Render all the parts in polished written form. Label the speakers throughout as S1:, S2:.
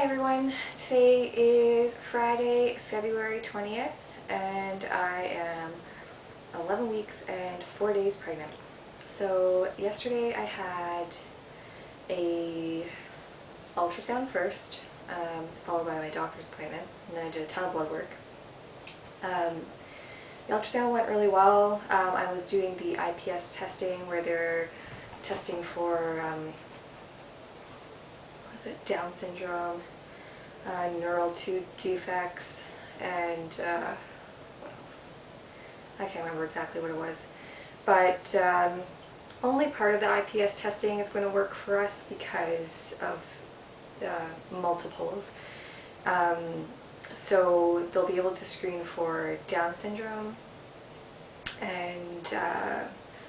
S1: Hi everyone, today is Friday, February 20th, and I am 11 weeks and 4 days pregnant. So yesterday I had a ultrasound first, followed by my doctor's appointment, and then I did a ton of blood work. The ultrasound went really well. I was doing the IPS testing where they're testing for Down syndrome, neural tube defects, and what else? I can't remember exactly what it was. But only part of the IPS testing is going to work for us because of multiples. So they'll be able to screen for Down syndrome, and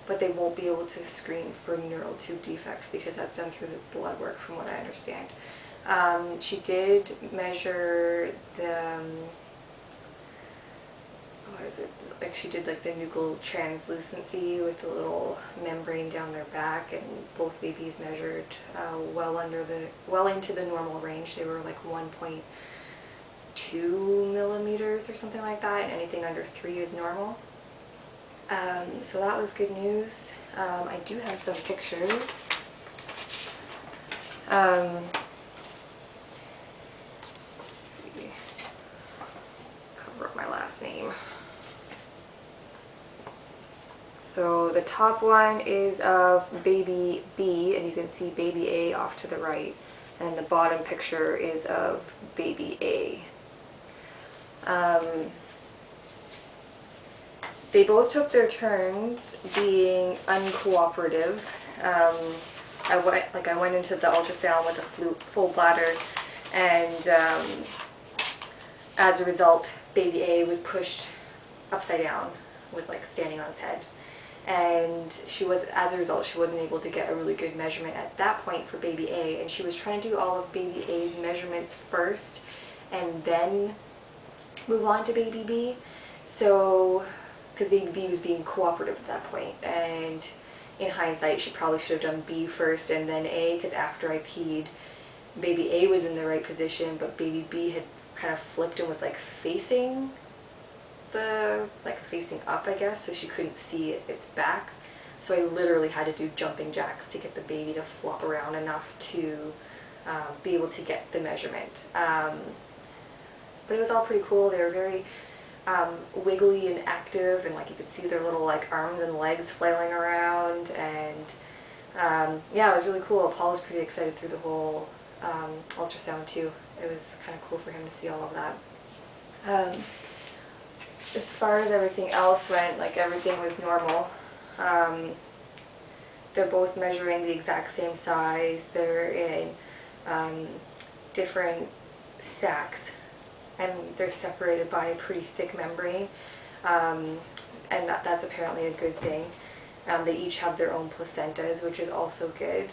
S1: but they won't be able to screen for neural tube defects because that's done through the blood work, from what I understand. She did measure the, what is it, like she did like the nuchal translucency with the little membrane down their back, and both babies measured well into the normal range. They were like 1.2 millimeters or something like that, and anything under 3 is normal. So that was good news. I do have some pictures. Let's see. Cover up my last name. So the top one is of baby B, and you can see baby A off to the right. And then the bottom picture is of baby A. They both took their turns being uncooperative. I went into the ultrasound with a full bladder, and as a result, baby A was pushed upside down, was like standing on its head, and as a result, she wasn't able to get a really good measurement at that point for baby A, and she was trying to do all of baby A's measurements first, and then move on to baby B. So, because baby B was being cooperative at that point, and in hindsight she probably should have done B first and then A, because after I peed, baby A was in the right position, but baby B had kind of flipped and was like facing up, I guess, so she couldn't see its back. So I literally had to do jumping jacks to get the baby to flop around enough to be able to get the measurement. But it was all pretty cool. They were very wiggly and active, and like you could see their little like arms and legs flailing around, and yeah, it was really cool. Paul was pretty excited through the whole ultrasound too. It was kind of cool for him to see all of that. As far as everything else went, like everything was normal. They're both measuring the exact same size. They're in different sacs, and they're separated by a pretty thick membrane, and that's apparently a good thing. They each have their own placentas, which is also good.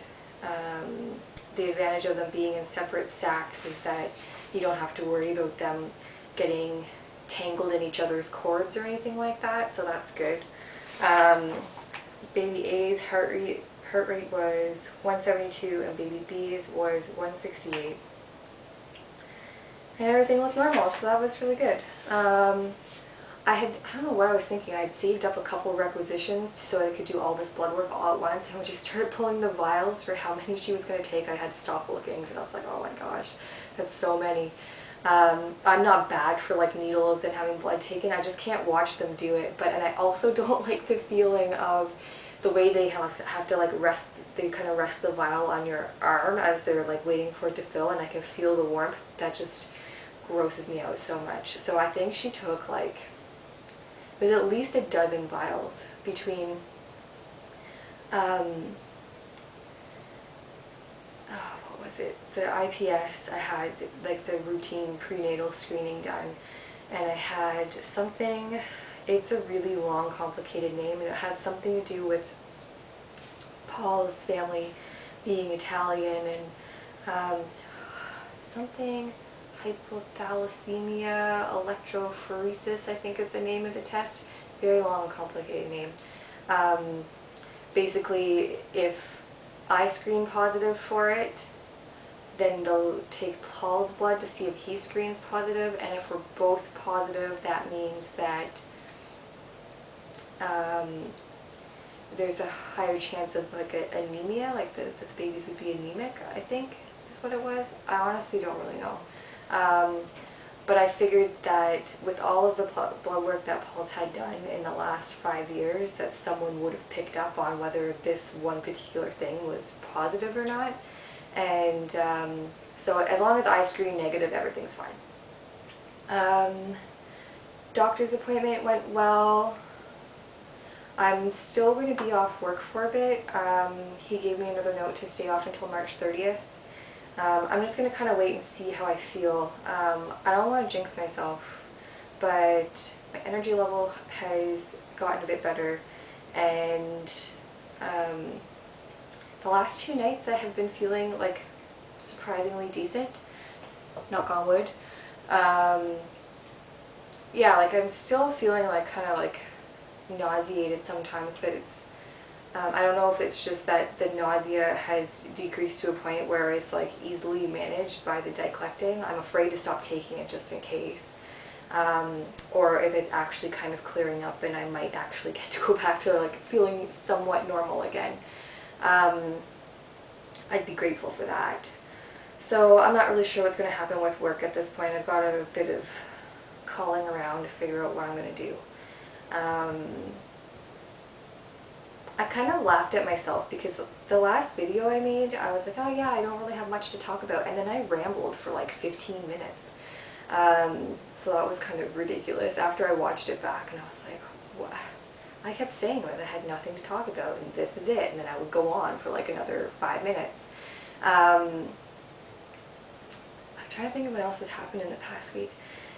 S1: The advantage of them being in separate sacs is that you don't have to worry about them getting tangled in each other's cords or anything like that, so that's good. Baby A's heart rate was 172, and baby B's was 168. And everything looked normal, so that was really good. I don't know what I was thinking. I had saved up a couple requisitions so I could do all this blood work all at once, and when she started pulling the vials for how many she was going to take, I had to stop looking because I was like, oh my gosh, that's so many. I'm not bad for like needles and having blood taken. I just can't watch them do it. And I also don't like the feeling of the way they have to like rest. They kind of rest the vial on your arm as they're like waiting for it to fill, and I can feel the warmth. That just grosses me out so much. So I think she took like, it was at least a dozen vials between what was it, the IPS. I had like the routine prenatal screening done, and I had something, it's a really long complicated name, and it has something to do with Paul's family being Italian, and something hypo thalassemia electrophoresis, I think is the name of the test. Very long, complicated name. Basically, if I screen positive for it, then they'll take Paul's blood to see if he screens positive, and if we're both positive, that means that there's a higher chance of like anemia, like that the babies would be anemic, I think is what it was. I honestly don't really know. But I figured that with all of the blood work that Paul's had done in the last 5 years, that someone would have picked up on whether this one particular thing was positive or not. And so as long as I screen negative, everything's fine. Doctor's appointment went well. I'm still going to be off work for a bit. He gave me another note to stay off until March 30th. I'm just going to kind of wait and see how I feel. I don't want to jinx myself, but my energy level has gotten a bit better, and the last 2 nights I have been feeling like surprisingly decent, knock on wood. Yeah, like I'm still feeling like kind of like nauseated sometimes, but it's I don't know if it's just that the nausea has decreased to a point where it's like easily managed by the diclectin. I'm afraid to stop taking it just in case. Or if it's actually kind of clearing up and I might actually get to go back to like feeling somewhat normal again. I'd be grateful for that. So I'm not really sure what's going to happen with work at this point. I've got a bit of calling around to figure out what I'm going to do. I kind of laughed at myself because the last video I made, I was like, oh yeah, I don't really have much to talk about, and then I rambled for like 15 minutes. So that was kind of ridiculous after I watched it back, and I was like, what? I kept saying that I had nothing to talk about, and this is it, and then I would go on for like another 5 minutes. I'm trying to think of what else has happened in the past week.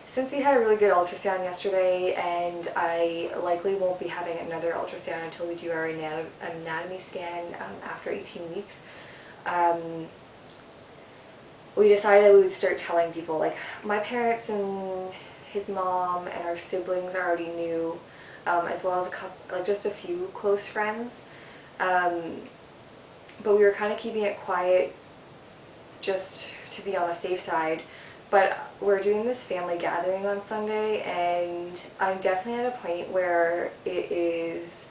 S1: Since we had a really good ultrasound yesterday, and I likely won't be having another ultrasound until we do our anatomy scan after 18 weeks, we decided we would start telling people. Like, my parents and his mom and our siblings already knew, as well as a couple, like just a few close friends, but we were kind of keeping it quiet just to be on the safe side. But we're doing this family gathering on Sunday, and I'm definitely at a point where it is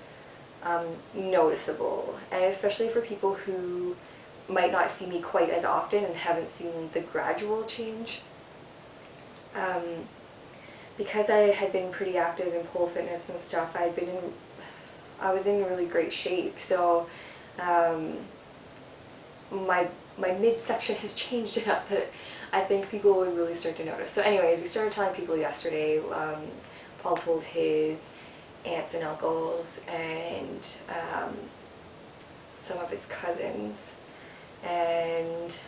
S1: noticeable, and especially for people who might not see me quite as often and haven't seen the gradual change. Because I had been pretty active in pole fitness and stuff, I was in really great shape, so my midsection has changed enough that I think people would really start to notice. So anyways, we started telling people yesterday. Paul told his aunts and uncles and some of his cousins, and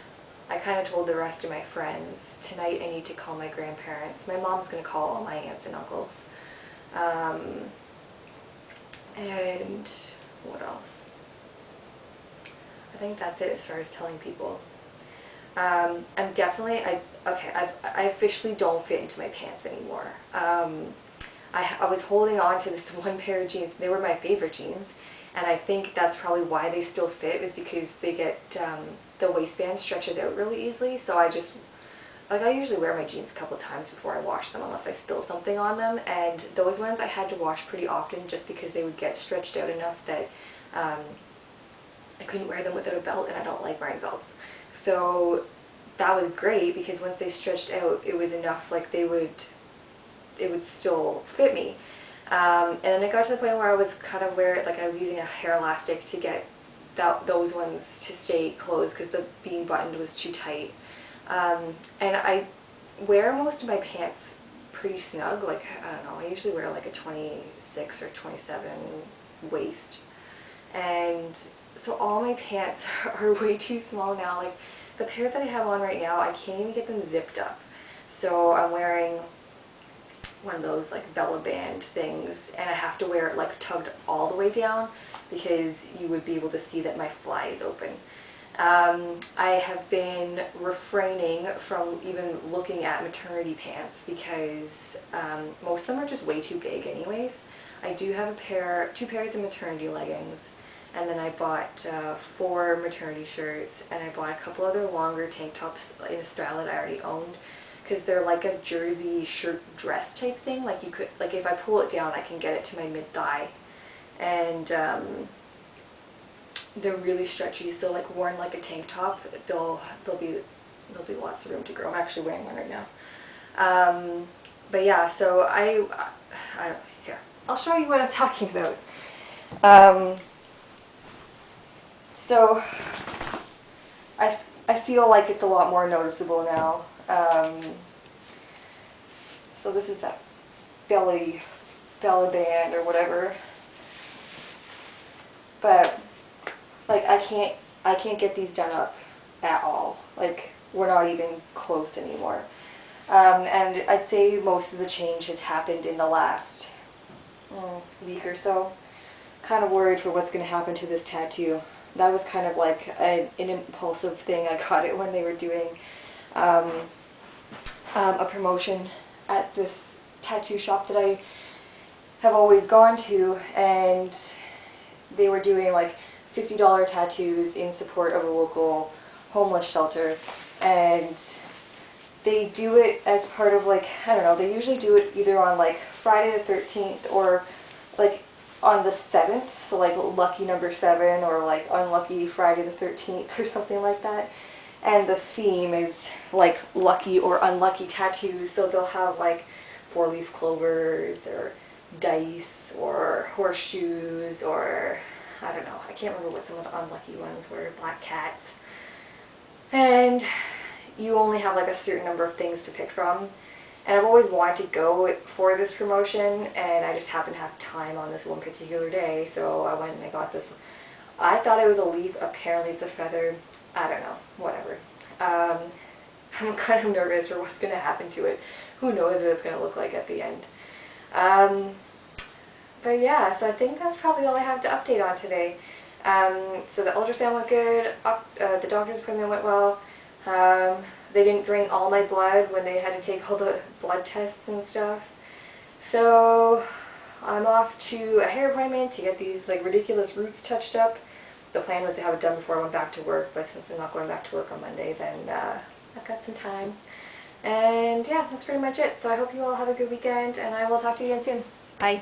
S1: I kind of told the rest of my friends. Tonight I need to call my grandparents. My mom's going to call all my aunts and uncles. And what else? I think that's it as far as telling people. I'm definitely, I officially don't fit into my pants anymore. I was holding on to this one pair of jeans. They were my favorite jeans, and I think that's probably why they still fit, is because they get, the waistband stretches out really easily. So I just, like, I usually wear my jeans a couple of times before I wash them unless I spill something on them, and those ones I had to wash pretty often just because they would get stretched out enough that I couldn't wear them without a belt, and I don't like wearing belts. So that was great because once they stretched out, it was enough, like it would still fit me. And then it got to the point where I was kind of I was using a hair elastic to get those ones to stay closed because the being buttoned was too tight. And I wear most of my pants pretty snug, like, I don't know, I usually wear like a 26 or 27 waist. And so all my pants are way too small now. Like, the pair that I have on right now, I can't even get them zipped up. So I'm wearing one of those like Bella band things, and I have to wear it like tugged all the way down because you would be able to see that my fly is open. I have been refraining from even looking at maternity pants because most of them are just way too big anyways. I do have two pairs of maternity leggings, and then I bought 4 maternity shirts, and I bought a couple other longer tank tops in a style that I already owned, because they're like a jersey shirt dress type thing. Like you could, like if I pull it down, I can get it to my mid-thigh, and they're really stretchy. So like worn like a tank top, there'll be lots of room to grow. I'm actually wearing one right now. But yeah, so here, I'll show you what I'm talking about. So I feel like it's a lot more noticeable now. So this is that belly band or whatever. But like I can't get these done up at all. Like we're not even close anymore. And I'd say most of the change has happened in the last week or so. Kind of worried for what's going to happen to this tattoo. That was kind of like an impulsive thing. I got it when they were doing a promotion at this tattoo shop that I have always gone to, and they were doing like $50 tattoos in support of a local homeless shelter, and they do it as part of like, I don't know, they usually do it either on like Friday the 13th or like on the 7th, so like lucky number 7 or like unlucky Friday the 13th or something like that. And the theme is like lucky or unlucky tattoos, so they'll have like 4-leaf clovers or dice or horseshoes or I don't know, I can't remember what some of the unlucky ones were, black cats. And you only have like a certain number of things to pick from. And I've always wanted to go for this promotion, and I just happened to have time on this one particular day, so I went and I got this. I thought it was a leaf, apparently it's a feather. I don't know, whatever. I'm kind of nervous for what's going to happen to it. Who knows what it's going to look like at the end. But yeah, so I think that's probably all I have to update on today. So the ultrasound went good, the doctor's appointment went well. They didn't drain all my blood when they had to take all the blood tests and stuff. So I'm off to a hair appointment to get these like ridiculous roots touched up. The plan was to have it done before I went back to work, but since I'm not going back to work on Monday, then I've got some time. And yeah, that's pretty much it. So I hope you all have a good weekend, and I will talk to you again soon. Bye.